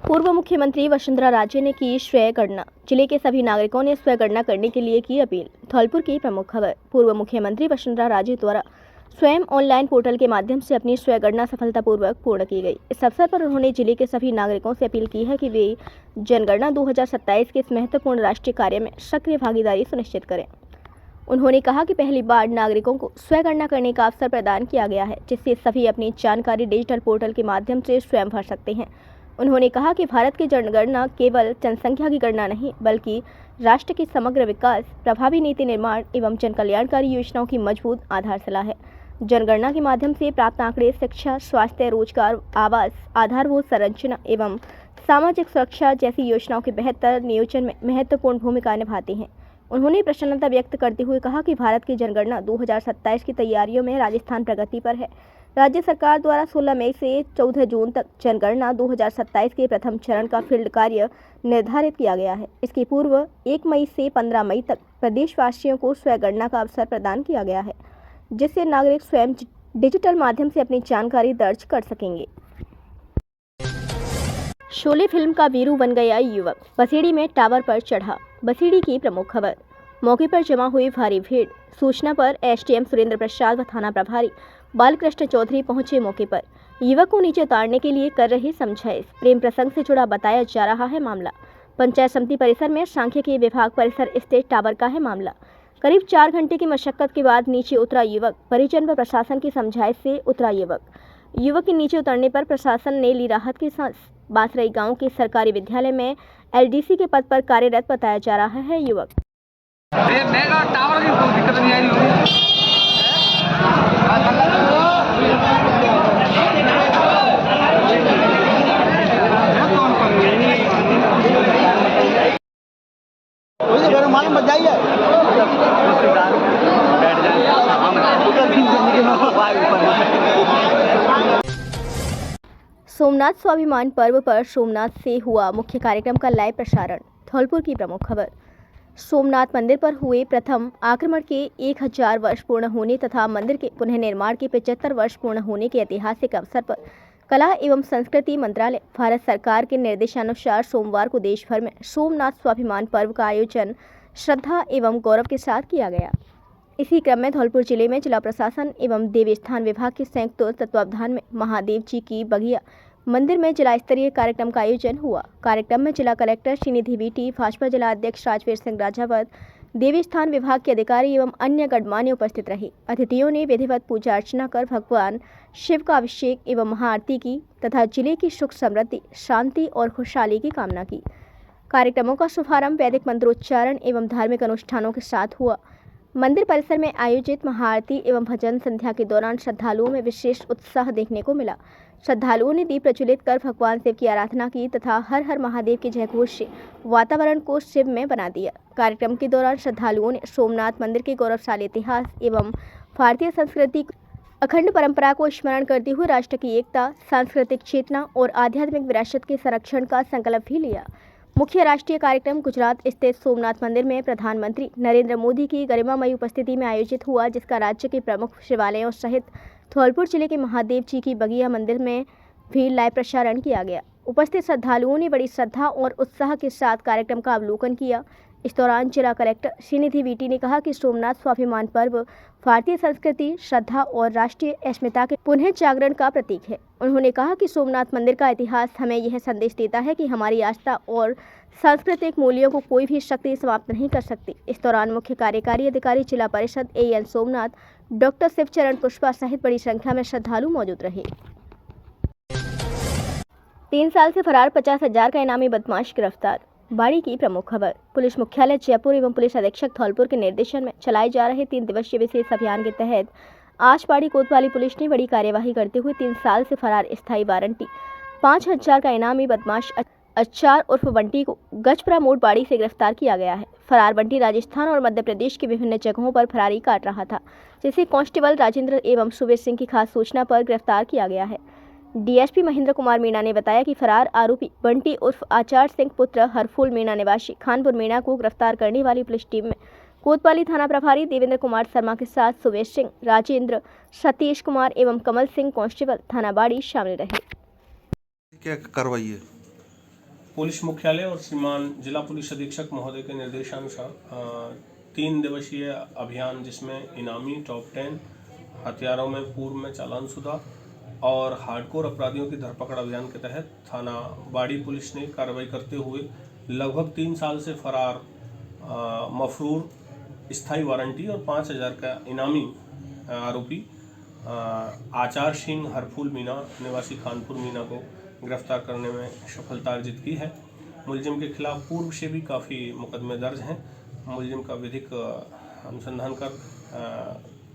पूर्व मुख्यमंत्री वसुंधरा राजे ने की स्वयं गणना। जिले के सभी नागरिकों ने स्वयं गणना करने के लिए की अपील। धौलपुर की प्रमुख खबर। पूर्व मुख्यमंत्री वसुंधरा राजे द्वारा स्वयं ऑनलाइन पोर्टल के माध्यम से अपनी स्वयं गणना सफलतापूर्वक पूर्ण की गई। इस अवसर पर उन्होंने जिले के सभी नागरिकों से अपील की है कि वे जनगणना 2027 के इस महत्वपूर्ण राष्ट्रीय कार्य में सक्रिय भागीदारी सुनिश्चित करें। उन्होंने कहा कि पहली बार नागरिकों को स्वयं गणना करने का अवसर प्रदान किया गया है, जिससे सभी अपनी जानकारी डिजिटल पोर्टल के माध्यम से स्वयं भर सकते हैं। उन्होंने कहा कि भारत की जनगणना केवल जनसंख्या की गणना नहीं, बल्कि राष्ट्र के समग्र विकास, प्रभावी नीति निर्माण एवं जन कल्याणकारी योजनाओं की मजबूत आधारशिला है। जनगणना के माध्यम से प्राप्त आंकड़े शिक्षा, स्वास्थ्य, रोजगार, आवास, आधारभूत संरचना एवं सामाजिक सुरक्षा जैसी योजनाओं के बेहतर नियोजन में महत्वपूर्ण भूमिका निभाते हैं। उन्होंने प्रसन्नता व्यक्त करते हुए कहा कि भारत की जनगणना 2027 की तैयारियों में राजस्थान प्रगति पर है। राज्य सरकार द्वारा 16 मई से 14 जून तक जनगणना 2027 के प्रथम चरण का फील्ड कार्य निर्धारित किया गया है। इसके पूर्व 1 मई से 15 मई तक प्रदेशवासियों को स्वयं गणना का अवसर प्रदान किया गया है, जिससे नागरिक स्वयं डिजिटल माध्यम से अपनी जानकारी दर्ज कर सकेंगे। शोले फिल्म का वीरू बन गया युवक, बसीड़ी में टावर पर चढ़ा। बसीड़ी की प्रमुख खबर। मौके पर जमा हुई भारी भीड़। सूचना पर एसडीएम सुरेंद्र प्रसाद व थाना प्रभारी बालकृष्ण चौधरी पहुंचे मौके पर। युवक को नीचे उतारने के लिए कर रहे समझाइश। प्रेम प्रसंग से जुड़ा बताया जा रहा है मामला। पंचायत समिति परिसर में सांख्यिकी विभाग परिसर स्थित टावर का है मामला। करीब 4 घंटे की मशक्कत के बाद नीचे उतरा युवक। परिजन व प्रशासन की समझाइश से उतरा युवक के नीचे उतरने पर प्रशासन ने ली राहत की सांस। बासरई गांव के सरकारी विद्यालय में एलडीसी के पद पर कार्यरत बताया जा रहा है युवक। टावर की कोई दिक्कत नहीं आई होगी। मालूम बच जाइए। सोमनाथ स्वाभिमान पर्व पर सोमनाथ से हुआ मुख्य कार्यक्रम का लाइव प्रसारण। धौलपुर की प्रमुख खबर। सोमनाथ मंदिर पर हुए प्रथम आक्रमण के 1000 वर्ष पूर्ण होने तथा मंदिर के पुनः निर्माण के 75 वर्ष पूर्ण होने के ऐतिहासिक अवसर पर कला एवं संस्कृति मंत्रालय, भारत सरकार के निर्देशानुसार सोमवार को देश भर में सोमनाथ स्वाभिमान पर्व का आयोजन श्रद्धा एवं गौरव के साथ किया गया। इसी क्रम में धौलपुर जिले में जिला प्रशासन एवं देवी स्थान विभाग के संयुक्त तत्वावधान में महादेव जी की बगिया मंदिर में जिला स्तरीय कार्यक्रम का आयोजन हुआ। कार्यक्रम में जिला कलेक्टर श्रीनिधि बीटी, भाजपा जिला अध्यक्ष राजवीर सिंह राजावत, देवी स्थान विभाग के अधिकारी एवं अन्य गणमान्य उपस्थित रहे। अतिथियों ने विधिवत पूजा अर्चना कर भगवान शिव का अभिषेक एवं महाआरती की तथा जिले की सुख समृद्धि, शांति और खुशहाली की कामना की। कार्यक्रमों का शुभारंभ वैदिक मंत्रोच्चारण एवं धार्मिक अनुष्ठानों के साथ हुआ। मंदिर परिसर में आयोजित महाआरती एवं भजन संध्या के दौरान श्रद्धालुओं में विशेष उत्साह देखने को मिला। श्रद्धालुओं ने दीप प्रज्वलित कर भगवान शिव की आराधना की तथा हर हर महादेव के जयघोष से वातावरण को शिव में बना दिया। कार्यक्रम के दौरान श्रद्धालुओं ने सोमनाथ मंदिर के गौरवशाली इतिहास एवं भारतीय संस्कृति अखंड परंपरा को स्मरण करते हुए राष्ट्र की एकता, सांस्कृतिक चेतना और आध्यात्मिक विरासत के संरक्षण का संकल्प भी लिया। मुख्य राष्ट्रीय कार्यक्रम गुजरात स्थित सोमनाथ मंदिर में प्रधानमंत्री नरेंद्र मोदी की गरिमामयी उपस्थिति में आयोजित हुआ, जिसका राज्य के प्रमुख शिवालयों सहित धौलपुर जिले के महादेव जी की बगिया मंदिर में भी लाइव प्रसारण किया गया। उपस्थित श्रद्धालुओं ने बड़ी श्रद्धा और उत्साह के साथ कार्यक्रम का अवलोकन किया। इस दौरान जिला कलेक्टर श्रीनिधि बीटी ने कहा कि सोमनाथ स्वाभिमान पर्व भारतीय संस्कृति, श्रद्धा और राष्ट्रीय अस्मिता के पुनः जागरण का प्रतीक है। उन्होंने कहा कि सोमनाथ मंदिर का इतिहास हमें यह संदेश देता है कि हमारी आस्था और सांस्कृतिक मूल्यों को कोई भी शक्ति समाप्त नहीं कर सकती। इस दौरान मुख्य कार्यकारी अधिकारी जिला परिषद AN सोमनाथ डॉक्टर शिवचरण पुष्पा सहित बड़ी संख्या में श्रद्धालु मौजूद रहे। 3 साल से फरार 50,000 का इनामी बदमाश गिरफ्तार। बाड़ी की प्रमुख खबर। पुलिस मुख्यालय जयपुर एवं पुलिस अधीक्षक धौलपुर के निर्देशन में चलाए जा रहे 3 दिवसीय विशेष अभियान के तहत आज बाड़ी कोतवाली पुलिस ने बड़ी कार्यवाही करते हुए 3 साल से फरार स्थायी वारंटी 5,000 का इनामी बदमाश अचार उर्फ बंटी को गजपुरा मोड़ बाड़ी से गिरफ्तार किया गया है। फरार बंटी राजस्थान और मध्य प्रदेश की विभिन्न जगहों पर फरारी काट रहा था, जिसे कांस्टेबल राजेंद्र एवं सुबेर सिंह की खास सूचना पर गिरफ्तार किया गया है। डीएसपी महेंद्र कुमार मीणा ने बताया कि फरार आरोपी बंटी उर्फ आचार सिंह पुत्र हरफूल मीणा निवासी खानपुर मीणा को गिरफ्तार करने वाली पुलिस टीम में कोतवाली थाना प्रभारी देवेंद्र कुमार शर्मा के साथ सुबेर सिंह, राजेंद्र, सतीश कुमार एवं कमल सिंह कांस्टेबल थाना बाड़ी शामिल रहे। क्या कार्रवाई है? पुलिस मुख्यालय और श्रीमान जिला पुलिस अधीक्षक महोदय के निर्देशानुसार 3 दिवसीय अभियान, जिसमें इनामी टॉप 10, हथियारों में पूर्व में चालानशुदा और हार्डकोर अपराधियों की धरपकड़ अभियान के तहत थाना बाड़ी पुलिस ने कार्रवाई करते हुए लगभग 3 साल से फरार मफरूर, स्थायी वारंटी और 5,000 का इनामी आरोपी आचार सिंह हरफुल मीना निवासी खानपुर मीना को गिरफ्तार करने में सफलता अर्जित की है। मुलजिम के खिलाफ पूर्व से भी काफ़ी मुकदमे दर्ज हैं। मुलजिम का विधिक अनुसंधान कर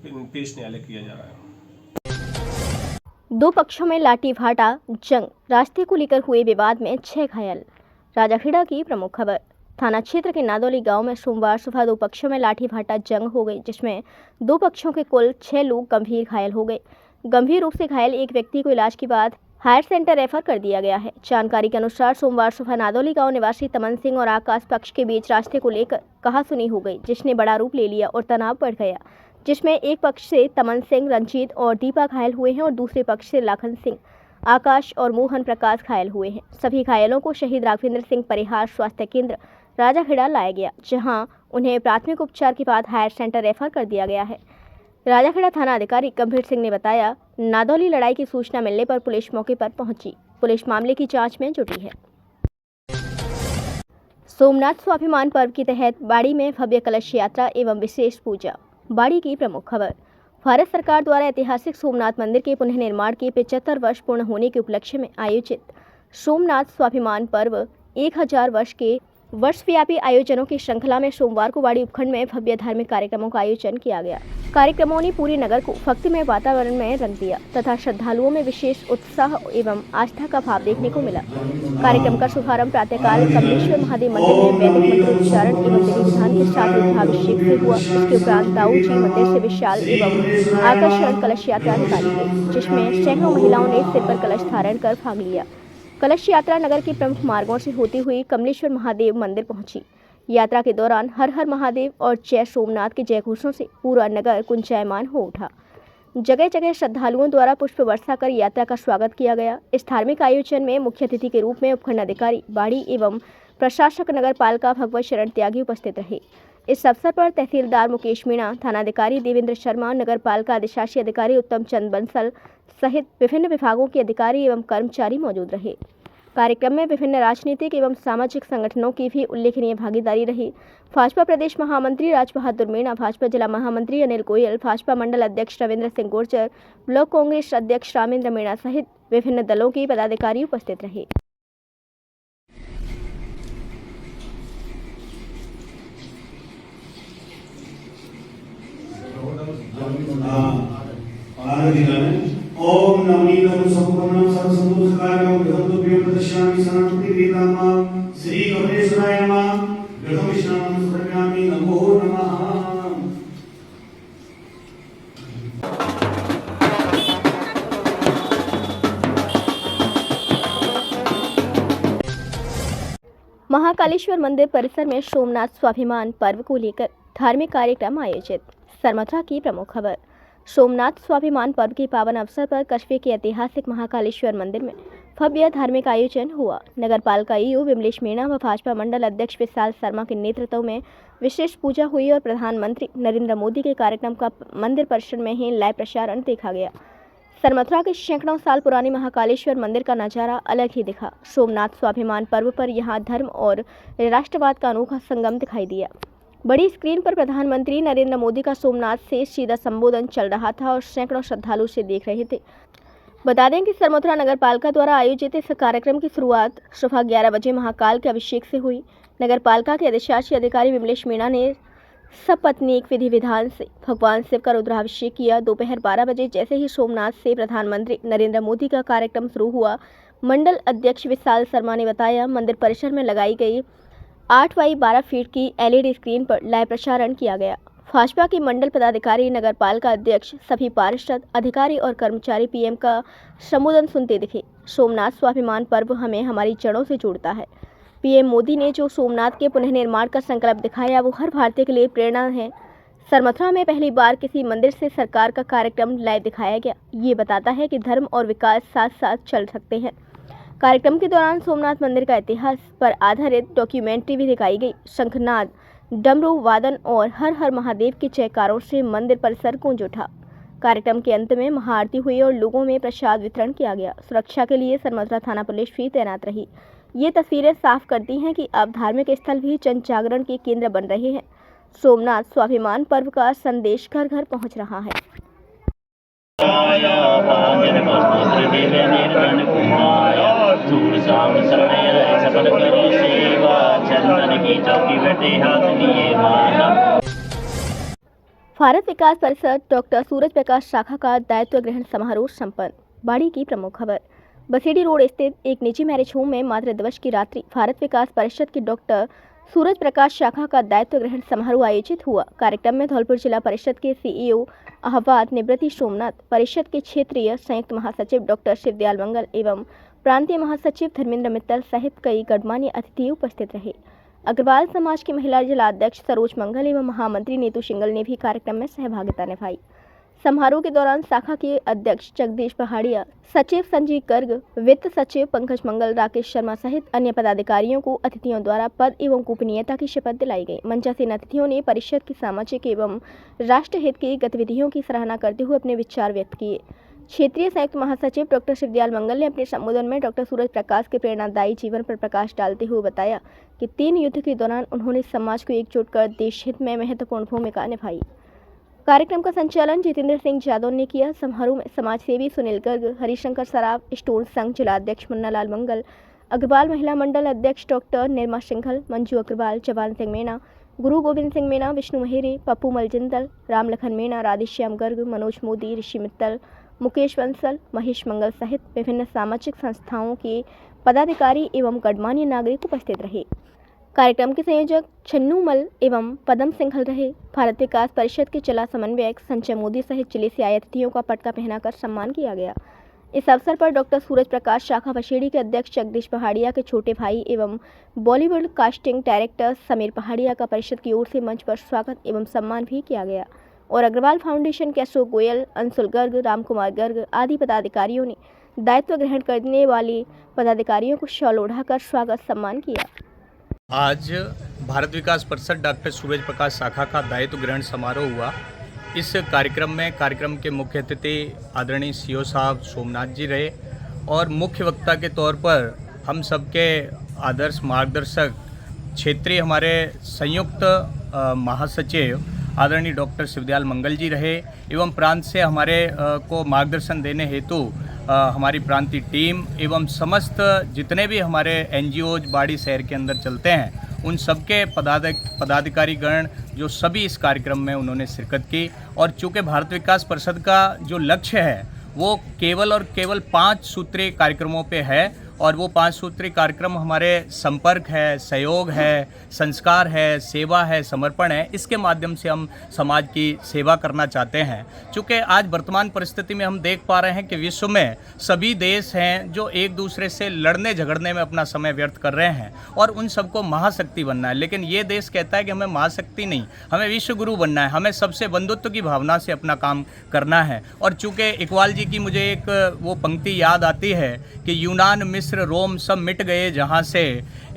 पेश न्यायालय किया जा रहा है। दो पक्षों में लाठी भाटा जंग, रास्ते को लेकर हुए विवाद में 6 घायल। राजाखेड़ा की प्रमुख खबर। थाना क्षेत्र के नादौली गांव में सोमवार सुबह 2 पक्षों में लाठी भाटा जंग हो गई, जिसमें 2 पक्षों के कुल 6 लोग गंभीर घायल हो गए। गंभीर रूप से घायल एक व्यक्ति को इलाज के बाद हायर सेंटर रेफर कर दिया गया है। जानकारी के अनुसार सोमवार सुबह नादौली गांव निवासी तमन सिंह और आकाश पक्ष के बीच रास्ते को लेकर कहासुनी हो गई, जिसने बड़ा रूप ले लिया और तनाव बढ़ गया, जिसमें एक पक्ष से तमन सिंह, रंजीत और दीपा घायल हुए हैं और दूसरे पक्ष से लाखन सिंह, आकाश और मोहन प्रकाश घायल हुए हैं। सभी घायलों को शहीद राघवेंद्र सिंह परिहार स्वास्थ्य केंद्र राजाखेड़ा लाया गया, जहां उन्हें प्राथमिक उपचार के बाद हायर सेंटर रेफर कर दिया गया है। राजाखेड़ा थाना अधिकारी गंभीर सिंह ने बताया, नादौली लड़ाई की सूचना मिलने पर पुलिस मौके पर पहुंची। पुलिस मामले की जांच में जुटी है। सोमनाथ स्वाभिमान पर्व के तहत बाड़ी में भव्य कलश यात्रा एवं विशेष पूजा। बाड़ी की प्रमुख खबर। भारत सरकार द्वारा ऐतिहासिक सोमनाथ मंदिर के पुनर्निर्माण के 75 वर्ष पूर्ण होने के उपलक्ष्य में आयोजित सोमनाथ स्वाभिमान पर्व 1000 वर्ष के वर्षव्यापी आयोजनों की श्रृंखला में सोमवार को बाड़ी उपखंड में भव्य धार्मिक कार्यक्रमों का आयोजन किया गया। कार्यक्रमों ने पूरे नगर को भक्तिमय वातावरण में रंग दिया तथा श्रद्धालुओं में विशेष उत्साह एवं आस्था का भाव देखने को मिला। कार्यक्रम का शुभारंभ प्रातःकाल कमलेश्वर महादेव मंदिर में वैदिक मंत्रोच्चारण एवं विधि विधान के साथ रुद्राभिषेक से हुआ। इसके उपरांत दाऊ जी मंदिर से विशाल एवं आकर्षण कलश यात्रा निकाली गई, जिसमें सैकड़ों महिलाओं ने सिर पर कलश धारण कर भाग लिया। कलश यात्रा नगर के प्रमुख मार्गों से होती हुई कमलेश्वर महादेव मंदिर पहुंची। यात्रा के दौरान हर हर महादेव और जय सोमनाथ के जयघोषों से पूरा नगर गुंजायमान हो उठा। जगह जगह श्रद्धालुओं द्वारा पुष्प वर्षा कर यात्रा का स्वागत किया गया। इस धार्मिक आयोजन में मुख्य अतिथि के रूप में उपखंड अधिकारी बाड़ी एवं प्रशासक नगर पालिका भगवत शरण त्यागी उपस्थित रहे। इस अवसर पर तहसीलदार मुकेश मीणा, थानाधिकारी देवेंद्र शर्मा, नगर पालिका अधिशासी अधिकारी उत्तम चंद बंसल सहित विभिन्न विभागों के अधिकारी एवं कर्मचारी मौजूद रहे। कार्यक्रम में विभिन्न राजनीतिक एवं सामाजिक संगठनों की भी उल्लेखनीय भागीदारी रही। भाजपा प्रदेश महामंत्री राज बहादुर मीणा, भाजपा जिला महामंत्री अनिल गोयल, भाजपा मंडल अध्यक्ष रविंद्र सिंह गुर्जर, ब्लॉक कांग्रेस अध्यक्ष रामेंद्र मीणा सहित विभिन्न दलों के पदाधिकारी उपस्थित रहे। ओम नमः संपूर्णं सर्वसंतोषकार्यं गृहतोभ्यो प्रदर्शयामि सनातति वेदामा श्री गणेशाय नमः गृहविष्णां समर्पयामि नमो नमः। महाकालेश्वर मंदिर परिसर में सोमनाथ स्वाभिमान पर्व को लेकर धार्मिक कार्यक्रम आयोजित। सरमथुरा की प्रमुख खबर। सोमनाथ स्वाभिमान पर्व के पावन अवसर पर कस्बे के ऐतिहासिक महाकालेश्वर मंदिर में भव्य धार्मिक आयोजन हुआ। नगर पालिका ईओ विमलेश मीणा व भाजपा मंडल अध्यक्ष विशाल शर्मा के नेतृत्व में विशेष पूजा हुई और प्रधानमंत्री नरेंद्र मोदी के कार्यक्रम का मंदिर परिसर में ही लाइव प्रसारण देखा गया। सरमथुरा के सैकड़ों साल पुराने महाकालेश्वर मंदिर का नजारा अलग ही दिखा। सोमनाथ स्वाभिमान पर्व पर यहां धर्म और राष्ट्रवाद का अनोखा संगम दिखाई दिया। बड़ी स्क्रीन पर प्रधानमंत्री नरेंद्र मोदी का सोमनाथ से सीधा संबोधन चल रहा था और सैकड़ों श्रद्धालु से देख रहे थे। बता दें कि सरमथुरा नगर पालिका द्वारा आयोजित इस कार्यक्रम की शुरुआत सुबह 11 बजे महाकाल के अभिषेक से हुई। नगर पालिका के अधिशासी अधिकारी विमलेश मीणा ने सपत्नीक विधि विधान से भगवान शिव का रुद्राभिषेक किया। दोपहर 12 बजे जैसे ही सोमनाथ से प्रधानमंत्री नरेंद्र मोदी का कार्यक्रम शुरू हुआ, मंडल अध्यक्ष विशाल शर्मा ने बताया, मंदिर परिसर में लगाई गई 8 बाई 12 फीट की LED स्क्रीन पर लाइव प्रसारण किया गया। भाजपा के मंडल पदाधिकारी, नगर पालिका अध्यक्ष, सभी पार्षद, अधिकारी और कर्मचारी PM का संबोधन सुनते दिखे। सोमनाथ स्वाभिमान पर्व हमें हमारी जड़ों से जोड़ता है। PM मोदी ने जो सोमनाथ के पुनर्निर्माण का संकल्प दिखाया वो हर भारतीय के लिए प्रेरणा है। सरमथुरा में पहली बार किसी मंदिर से सरकार का कार्यक्रम लाइव दिखाया गया। ये बताता है कि धर्म और विकास साथ साथ चल सकते हैं। कार्यक्रम के दौरान सोमनाथ मंदिर का इतिहास पर आधारित डॉक्यूमेंट्री भी दिखाई गई। शंखनाद, डमरू वादन और हर हर महादेव के जयकारों से मंदिर परिसर गूंज उठा। कार्यक्रम के अंत में महाआरती हुई और लोगों में प्रसाद वितरण किया गया। सुरक्षा के लिए सरमथुरा थाना पुलिस भी तैनात रही। ये तस्वीरें साफ करती हैं कि अब धार्मिक स्थल भी जन जागरण के केंद्र बन रहे हैं। सोमनाथ स्वाभिमान पर्व का संदेश घर घर पहुंच रहा है। भारत विकास परिषद डॉक्टर सूरज प्रकाश शाखा का दायित्व ग्रहण समारोह संपन्न। बाड़ी की प्रमुख खबर। बसेड़ी रोड स्थित एक निजी मैरिज होम में मातृ दिवस की रात्रि भारत विकास परिषद की डॉक्टर सूरज प्रकाश शाखा का दायित्व ग्रहण समारोह आयोजित हुआ। कार्यक्रम में धौलपुर जिला परिषद के सीईओ अहवाद निवृत्ति सोमनाथ, परिषद के क्षेत्रीय संयुक्त महासचिव डॉक्टर शिवदयाल मंगल एवं प्रांतीय महासचिव धर्मेंद्र मित्तल सहित कई गणमान्य अतिथि उपस्थित रहे। अग्रवाल समाज की महिला जिला अध्यक्ष सरोज मंगल एवं महामंत्री नीतू सिंगल ने भी कार्यक्रम में सहभागिता निभाई। समारोह के दौरान शाखा के अध्यक्ष जगदीश पहाड़िया, सचिव संजीव गर्ग, वित्त सचिव पंकज मंगल, राकेश शर्मा सहित अन्य पदाधिकारियों को अतिथियों द्वारा पद एवं गोपनीयता की शपथ दिलाई गई। मंचासीन अतिथियों ने परिषद की सामाजिक एवं राष्ट्रहित की गतिविधियों की सराहना करते हुए अपने विचार व्यक्त किए। क्षेत्रीय संयुक्त महासचिव डॉक्टर शिवदयाल मंगल ने अपने संबोधन में डॉक्टर सूरज प्रकाश के प्रेरणादायी जीवन पर प्रकाश डालते हुए बताया कि 3 युद्ध के दौरान उन्होंने समाज को एकजुट कर देश हित में महत्वपूर्ण भूमिका निभाई। कार्यक्रम का संचालन जितेंद्र सिंह यादव ने किया। समारोह में समाज सेवी सुनील गर्ग, हरिशंकर सराफ, स्टोन संघ जिला अध्यक्ष मुन्नालाल मंगल, अग्रवाल महिला मंडल अध्यक्ष डॉक्टर निर्मा सिंघल, मंजू अग्रवाल, जवान सिंह मीणा, गुरु गोविंद सिंह मीणा, विष्णु महेरे, पप्पू मलजिंदल, रामलखन मीणा, राधेश्याम गर्ग, मनोज मोदी, ऋषि मित्तल, मुकेश बंसल, महेश मंगल सहित विभिन्न सामाजिक संस्थाओं के पदाधिकारी एवं गणमान्य नागरिक उपस्थित रहे। कार्यक्रम के संयोजक छन्नू मल एवं पदम सिंघल रहे। भारत विकास परिषद के जिला समन्वयक संजय मोदी सहित जिले से आए अतिथियों का पटका पहनाकर सम्मान किया गया। इस अवसर पर डॉक्टर सूरज प्रकाश शाखा बसेड़ी के अध्यक्ष जगदीश पहाड़िया के छोटे भाई एवं बॉलीवुड कास्टिंग डायरेक्टर समीर पहाड़िया का परिषद की ओर से मंच पर स्वागत एवं सम्मान भी किया गया और अग्रवाल फाउंडेशन के अशोक गोयल, अंशुल गर्ग, रामकुमार गर्ग आदि पदाधिकारियों ने दायित्व ग्रहण करने वाले पदाधिकारियों को शॉल ओढ़ाकर स्वागत सम्मान किया। आज भारत विकास परिषद डॉक्टर सूरज प्रकाश शाखा का दायित्व ग्रहण समारोह हुआ। इस कार्यक्रम के मुख्य अतिथि आदरणीय सीओ साहब सोमनाथ जी रहे और मुख्य वक्ता के तौर पर हम सबके आदर्श मार्गदर्शक क्षेत्रीय हमारे संयुक्त महासचिव आदरणीय डॉक्टर शिवदयाल मंगल जी रहे एवं प्रांत से हमारे को मार्गदर्शन देने हेतु हमारी प्रांतीय टीम एवं समस्त जितने भी हमारे एनजीओज बाड़ी शहर के अंदर चलते हैं उन सबके पदाधिकारी गण जो सभी इस कार्यक्रम में उन्होंने शिरकत की। और चूँकि भारत विकास परिषद का जो लक्ष्य है वो केवल और केवल 5 सूत्रीय कार्यक्रमों पे है और वो 5 सूत्रीय कार्यक्रम हमारे संपर्क है, सहयोग है, संस्कार है, सेवा है, समर्पण है। इसके माध्यम से हम समाज की सेवा करना चाहते हैं। चूँकि आज वर्तमान परिस्थिति में हम देख पा रहे हैं कि विश्व में सभी देश हैं जो एक दूसरे से लड़ने झगड़ने में अपना समय व्यर्थ कर रहे हैं और उन सबको महाशक्ति बनना है। लेकिन ये देश कहता है कि हमें महाशक्ति नहीं, हमें विश्व गुरु बनना है, हमें सबसे बंधुत्व की भावना से अपना काम करना है। और चूँकि इकबाल जी की मुझे एक वो पंक्ति याद आती है कि यूनान, मिस्र, रोम सब मिट गए जहाँ से,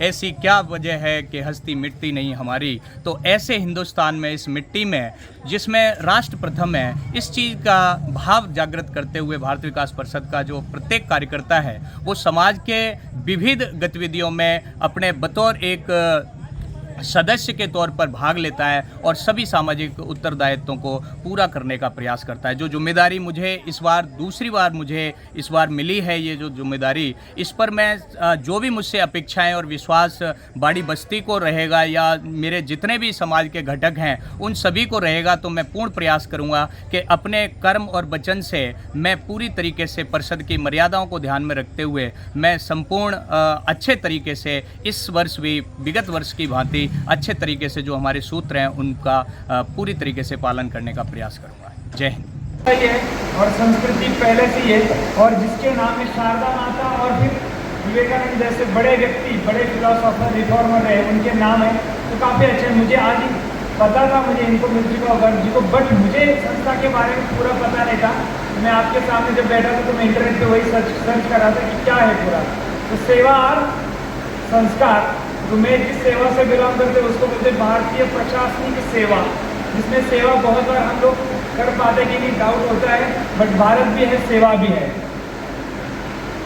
ऐसी क्या वजह है कि हस्ती मिटती नहीं हमारी। तो ऐसे हिंदुस्तान में, इस मिट्टी में जिसमें राष्ट्र प्रथम है, इस चीज़ का भाव जागृत करते हुए भारत विकास परिषद का जो प्रत्येक कार्यकर्ता है वो समाज के विविध गतिविधियों में अपने बतौर एक सदस्य के तौर पर भाग लेता है और सभी सामाजिक उत्तरदायित्वों को पूरा करने का प्रयास करता है। जो जिम्मेदारी मुझे इस बार दूसरी बार मुझे इस बार मिली है, ये जो जिम्मेदारी, इस पर मैं जो भी मुझसे अपेक्षाएं और विश्वास बाड़ी बस्ती को रहेगा या मेरे जितने भी समाज के घटक हैं उन सभी को रहेगा, तो मैं पूर्ण प्रयास करूँगा कि अपने कर्म और वचन से मैं पूरी तरीके से परिषद की मर्यादाओं को ध्यान में रखते हुए मैं संपूर्ण अच्छे तरीके से इस वर्ष भी विगत वर्ष की भांति अच्छे तरीके से जो हमारे सूत्र हैं उनका पूरी तरीके से पालन करने का प्रयास करूंगा। जय हिंद। और संस्कृति पहले से ही है और जिसके नाम में शारदा माता और फिर विवेकानंद जैसे बड़े व्यक्ति, बड़े फिलोसोफर, रिफॉर्मर रहे, उनके नाम है तो काफ़ी अच्छे। मुझे आज ही पता था, मुझे इनको मिल चुका होगा जी को, बट मुझे संस्था के बारे में पूरा पता नहीं था। मैं आपके सामने जब बैठा था तो मैं इंटरनेट पे वही सर्च कर रहा था कि क्या है पूरा। तो सेवा और संस्कार, तो मैं जिस सेवा से बिलोंग करते हैं उसको बोलते हैं भारतीय प्रशासनिक सेवा, जिसमें सेवा बहुत बार हम लोग कर पाते कि नहीं डाउट होता है, बट भारत भी है, सेवा भी है।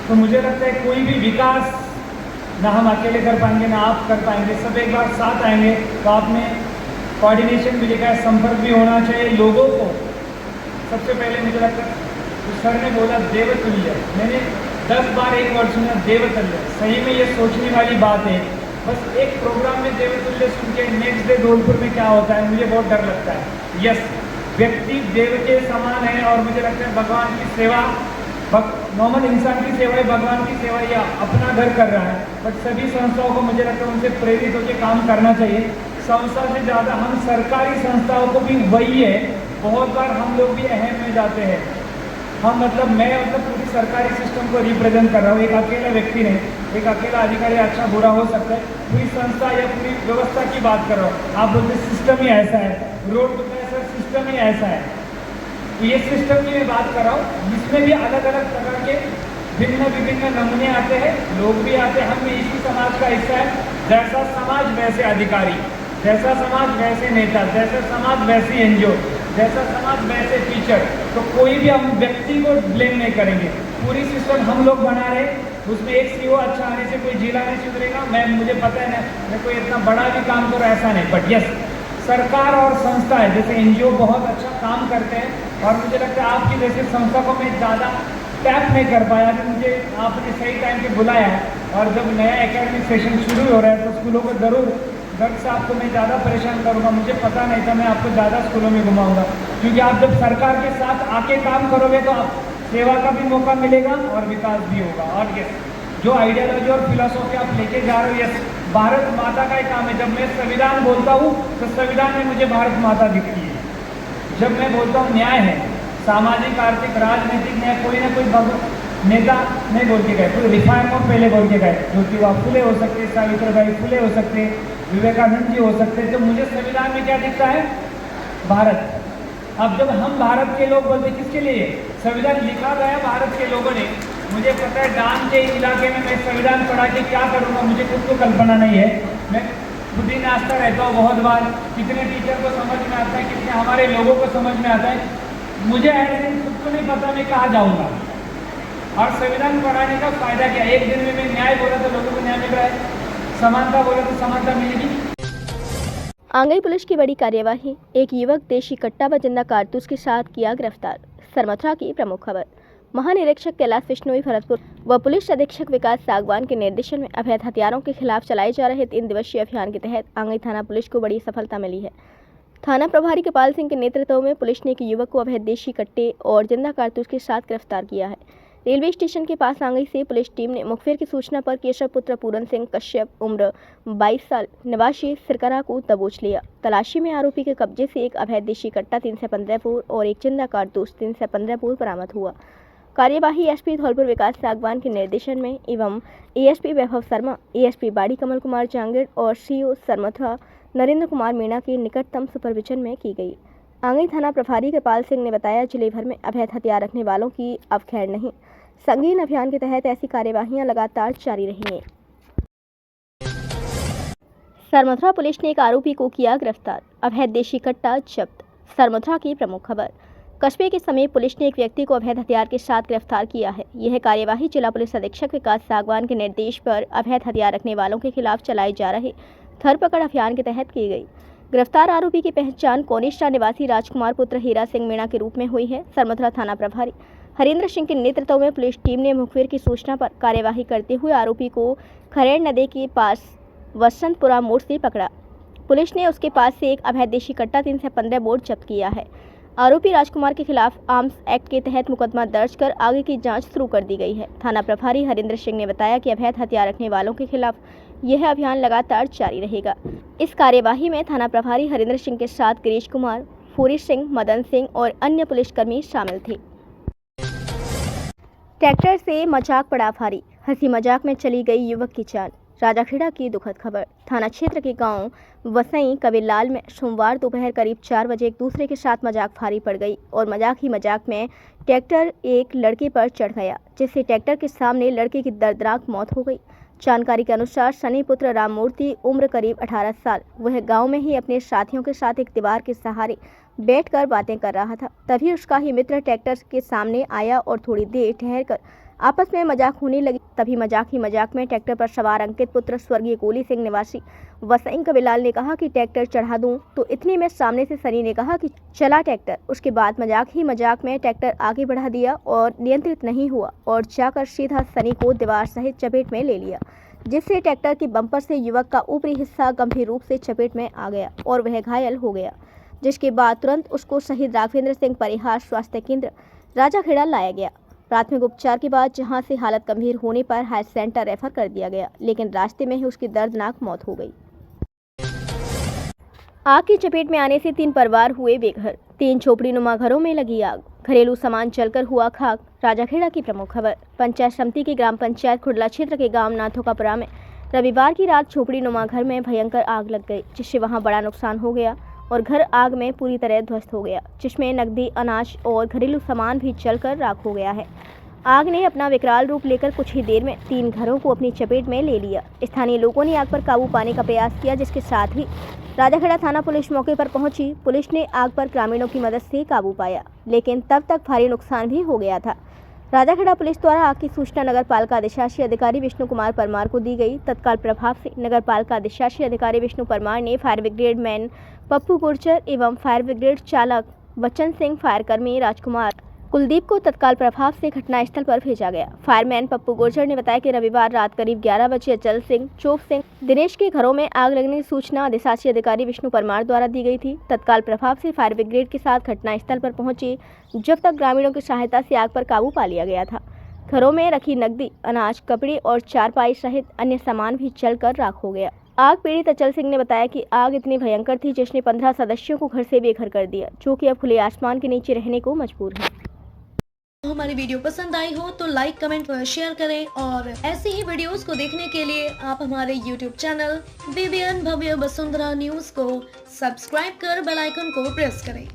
तो मुझे लगता है कोई भी विकास ना हम अकेले कर पाएंगे ना आप कर पाएंगे, सब एक बार साथ आएंगे। तो आपने कोऑर्डिनेशन भी लिखा है, संपर्क भी होना चाहिए लोगों को। सबसे पहले मुझे लगता है तो सर ने बोला देवतुल्य, मैंने 10 बार एक वर्ड सुना देवतुल्य, सही में ये सोचने वाली बात है। बस एक प्रोग्राम में देवतुल्य सुन के नेक्स्ट डे धौलपुर में क्या होता है मुझे बहुत डर लगता है। यस, व्यक्ति देव के समान है और मुझे लगता है भगवान की सेवा, नॉर्मल इंसान की सेवा है, भगवान की सेवा या अपना घर कर रहा है। बट सभी संस्थाओं को मुझे लगता है उनसे प्रेरित होकर काम करना चाहिए। संस्था से ज़्यादा हम सरकारी संस्थाओं को भी वही है, बहुत बार हम लोग भी अहम में जाते हैं। हम मैं पूरी सरकारी सिस्टम को रिप्रेजेंट कर रहा हूँ, एक अकेला व्यक्ति नहीं, एक अकेला अधिकारी अच्छा बुरा हो सकता है, पूरी संस्था या पूरी व्यवस्था की बात कर रहा हूँ। आप बोलते सिस्टम ही ऐसा है, रोड बोलते हैं सर सिस्टम ही ऐसा है, तो ये सिस्टम की मैं बात कर रहा हूँ, जिसमें भी अलग अलग प्रकार के विभिन्न नमूने आते हैं, लोग भी आते हैं। हम भी इसी समाज का हिस्सा है, जैसा समाज वैसे अधिकारी, जैसा समाज वैसे नेता, जैसा समाज वैसे एनजीओ, जैसा समाज वैसे टीचर। तो कोई भी हम व्यक्ति को ब्लेम नहीं करेंगे, पूरी सिस्टम हम लोग बना रहे। उसमें एक सीओ अच्छा आने से कोई जिला नहीं सुधरेगा, मुझे पता है ना, मैं कोई इतना बड़ा भी काम करूँ ऐसा नहीं, बट यस सरकार और संस्था है जैसे एनजीओ बहुत अच्छा काम करते हैं। और मुझे लगता है आपकी जैसे संस्था को मैं ज़्यादा टैप नहीं कर पाया कि मुझे आपने सही टाइम पे बुलाया है। और जब नया एकेडमिक सेशन शुरू हो रहा है तो स्कूलों को ज़रूर गर्ग से आपको मैं ज़्यादा परेशान करूँगा, मुझे पता नहीं था, मैं आपको ज़्यादा स्कूलों में घुमाऊँगा, क्योंकि आप जब सरकार के साथ आके काम करोगे तो आप सेवा का भी मौका मिलेगा और विकास भी होगा। और यस, जो आइडियोलॉजी और फिलोसॉफी आप लेके जा रहे हो, यस भारत माता का एक काम है। जब मैं संविधान बोलता हूँ तो संविधान में मुझे भारत माता दिखती है। जब मैं बोलता हूँ न्याय है, सामाजिक आर्थिक राजनीतिक न्याय, कोई ना कोई नेता नहीं बोल के गए, पूरे रिफॉर्मर पहले बोल के गए, ज्योतिबा फुले हो सकते, सावित्रीबाई फुले हो सकते, विवेकानंद जी हो सकते। तो मुझे संविधान में क्या दिखता है? भारत। अब जब हम भारत के लोग बोलते किसके लिए संविधान लिखा गया? भारत के लोगों ने। मुझे पता है डांग के इलाके में मैं संविधान पढ़ा के क्या करूँगा, मुझे खुद को कल्पना नहीं है। मैं खुद ही नाचता रहता हूँ बहुत बार, कितने टीचर को समझ में आता है, कितने हमारे लोगों को समझ में आता है, मुझे ऐसे खुद को नहीं पता मैं कहाँ जाऊँगा। और संविधान पढ़ाने का फायदा क्या? एक दिन में मैं न्याय बोला तो लोगों को न्याय मिल रहा है, समानता बोला तो समानता मिलेगी। आंगई पुलिस की बड़ी कार्यवाही, एक युवक देशी कट्टा व जिंदा कारतूस के साथ किया गिरफ्तार। सरमथुरा की प्रमुख खबर। महानिरीक्षक कैलाश बिश्नोई भरतपुर व पुलिस अधीक्षक विकास सागवान के निर्देशन में अवैध हथियारों के खिलाफ चलाए जा रहे 3 दिवसीय अभियान के तहत आंगई थाना पुलिस को बड़ी सफलता मिली है। थाना प्रभारी कृपाल सिंह के नेतृत्व में पुलिस ने एक युवक को अवैध देशी कट्टे और जिंदा कारतूस के साथ गिरफ्तार किया है। रेलवे स्टेशन के पास आंगई से पुलिस टीम ने मुखबिर की सूचना पर केशव पुत्र पूरन सिंह कश्यप उम्र 22 साल निवासी सिरकरा को दबोच लिया। तलाशी में आरोपी के कब्जे से एक अवैध देशी कट्टा 315 बोर और एक जिंदा कारतूस 315 बोर बरामद हुआ। कार्यवाही एसपी धौलपुर विकास सागवान के निर्देशन में एवं एएसपी वैभव शर्मा, एएसपी बाड़ी कमल कुमार जांगीर और सीओ सरमथुरा नरेंद्र कुमार मीणा के निकटतम सुपरविजन में की गई। आंगई थाना प्रभारी कृपाल सिंह ने बताया, जिले भर में अवैध हथियार रखने वालों की अब खैर नहीं। संगीन अभियान के तहत ऐसी कार्यवाहियां लगातार जारी रहेंगी। सरमथुरा पुलिस ने एक आरोपी को किया गिरफ्तार, अवैध देशी कट्टा जब्त। सरमथुरा की प्रमुख खबर। कस्बे के समीप पुलिस ने एक व्यक्ति को अवैध हथियार के साथ गिरफ्तार किया है। यह कार्यवाही जिला पुलिस अधीक्षक विकास सागवान के निर्देश पर अवैध हथियार रखने वालों के खिलाफ चलाए जा रहे धरपकड़ अभियान के तहत की गई। गिरफ्तार आरोपी की पहचान कोनिष्ठा निवासी राजकुमार पुत्र हीरा सिंह मीणा के रूप में हुई है। सरमथुरा थाना प्रभारी हरेंद्र सिंह के नेतृत्व में पुलिस टीम ने मुखबिर की सूचना पर कार्यवाही करते हुए आरोपी को खरेड़ नदी के पास वसंतपुरा मोड़ से पकड़ा। पुलिस ने उसके पास से एक अवैध देशी कट्टा 315 बोर जब्त किया है। आरोपी राजकुमार के खिलाफ आर्म्स एक्ट के तहत मुकदमा दर्ज कर आगे की जांच शुरू कर दी गई है। थाना प्रभारी हरेंद्र सिंह ने बताया कि अवैध हथियार रखने वालों के खिलाफ यह अभियान लगातार जारी रहेगा। इस कार्यवाही में थाना प्रभारी हरेंद्र सिंह के साथ गिरीश कुमार, फूरी सिंह, मदन सिंह और अन्य पुलिसकर्मी शामिल थे। ट्रैक्टर से मजाक पड़ा भारी, हंसी मजाक में चली गई युवक की जान। राजाखेड़ा की दुखद खबर। थाना क्षेत्र के गांव वसई कबीरलाल में सोमवार दोपहर करीब 4 बजे एक दूसरे के साथ मजाक भारी पड़ गई और मजाक ही मजाक में ट्रैक्टर एक लड़के पर चढ़ गया, जिससे ट्रैक्टर के सामने लड़के की दर्दनाक मौत हो गई। जानकारी के अनुसार सनी पुत्र राममूर्ति उम्र करीब 18 साल वह गांव में ही अपने साथियों के साथ एक दीवार के सहारे बैठकर बातें कर रहा था। तभी उसका ही मित्र ट्रैक्टर के सामने आया और थोड़ी देर ठहरकर आपस में मजाक होने लगी। तभी मजाक ही मजाक में ट्रैक्टर पर सवार अंकित पुत्र स्वर्गीय कोली सिंह निवासी वसई कबीरलाल ने कहा कि ट्रैक्टर चढ़ा दूं, तो इतने में सामने से सनी ने कहा कि चला ट्रैक्टर। उसके बाद मजाक ही मजाक में ट्रैक्टर आगे बढ़ा दिया और नियंत्रित नहीं हुआ और जाकर सीधा सनी को दीवार सहित चपेट में ले लिया, जिससे ट्रैक्टर के बम्पर से युवक का ऊपरी हिस्सा गंभीर रूप से चपेट में आ गया और वह घायल हो गया, जिसके बाद तुरंत उसको शहीद राघवेंद्र सिंह परिहार स्वास्थ्य केंद्र राजाखेड़ा लाया गया। प्राथमिक उपचार के बाद जहां से हालत गंभीर होने पर हायर सेंटर रेफर कर दिया गया, लेकिन रास्ते में ही उसकी दर्दनाक मौत हो गई। आग की चपेट में आने से 3 परिवार हुए बेघर। 3 झोपड़ीनुमा घरों में लगी आग, घरेलू सामान जलकर हुआ खाक। राजाखेड़ा की प्रमुख खबर। पंचायत समिति के ग्राम पंचायत खुडला क्षेत्र के गांव नाथोकापुरा में रविवार की रात झोपड़ीनुमा घर में भयंकर आग लग गई, जिससे वहां बड़ा नुकसान हो गया और घर आग में पूरी तरह ध्वस्त हो गया, जिसमें नकदी, अनाज और घरेलू सामान भी जलकर राख हो गया है। आग ने अपना विकराल रूप लेकर कुछ ही देर में 3 घरों को अपनी चपेट में ले लिया। स्थानीय लोगों ने आग पर काबू पाने का प्रयास किया, जिसके साथ ही राजाखेड़ा थाना पुलिस मौके पर पहुंची। पुलिस ने आग पर ग्रामीणों की मदद से काबू पाया, लेकिन तब तक भारी नुकसान भी हो गया था। राजाखेड़ा पुलिस द्वारा आग की सूचना नगर पालिका अधिशासी अधिकारी विष्णु कुमार परमार को दी गई। तत्काल प्रभाव से नगर पालिका अधिशासी अधिकारी विष्णु परमार ने fire brigade man Pappu Gurjar एवं फायर ब्रिगेड चालक बच्चन सिंह, फायर कर्मी राजकुमार कुलदीप को तत्काल प्रभाव से घटनास्थल पर भेजा गया। फायरमैन पप्पू गुर्जर ने बताया कि रविवार रात करीब 11 बजे अचल सिंह, चोप सिंह, दिनेश के घरों में आग लगने की सूचना अधिशासी अधिकारी विष्णु परमार द्वारा दी गई थी। तत्काल प्रभाव से फायर ब्रिगेड के साथ घटनास्थल पर पहुंचे, जब तक ग्रामीणों की सहायता से आग पर काबू पा लिया गया था। घरों में रखी नकदी, अनाज, कपड़े और चारपाई सहित अन्य सामान भी जलकर राख हो गया। आग पीड़ित अचल सिंह ने बताया कि आग इतनी भयंकर थी जिसने 15 सदस्यों को घर से बेघर कर दिया, जो कि अब खुले आसमान के नीचे रहने को मजबूर हैं। हमारी वीडियो पसंद आई हो तो लाइक, कमेंट और शेयर करें और ऐसी ही वीडियोस को देखने के लिए आप हमारे YouTube चैनल BBN भव्य वसुंधरा न्यूज को सब्सक्राइब कर बेल आइकन को प्रेस करें।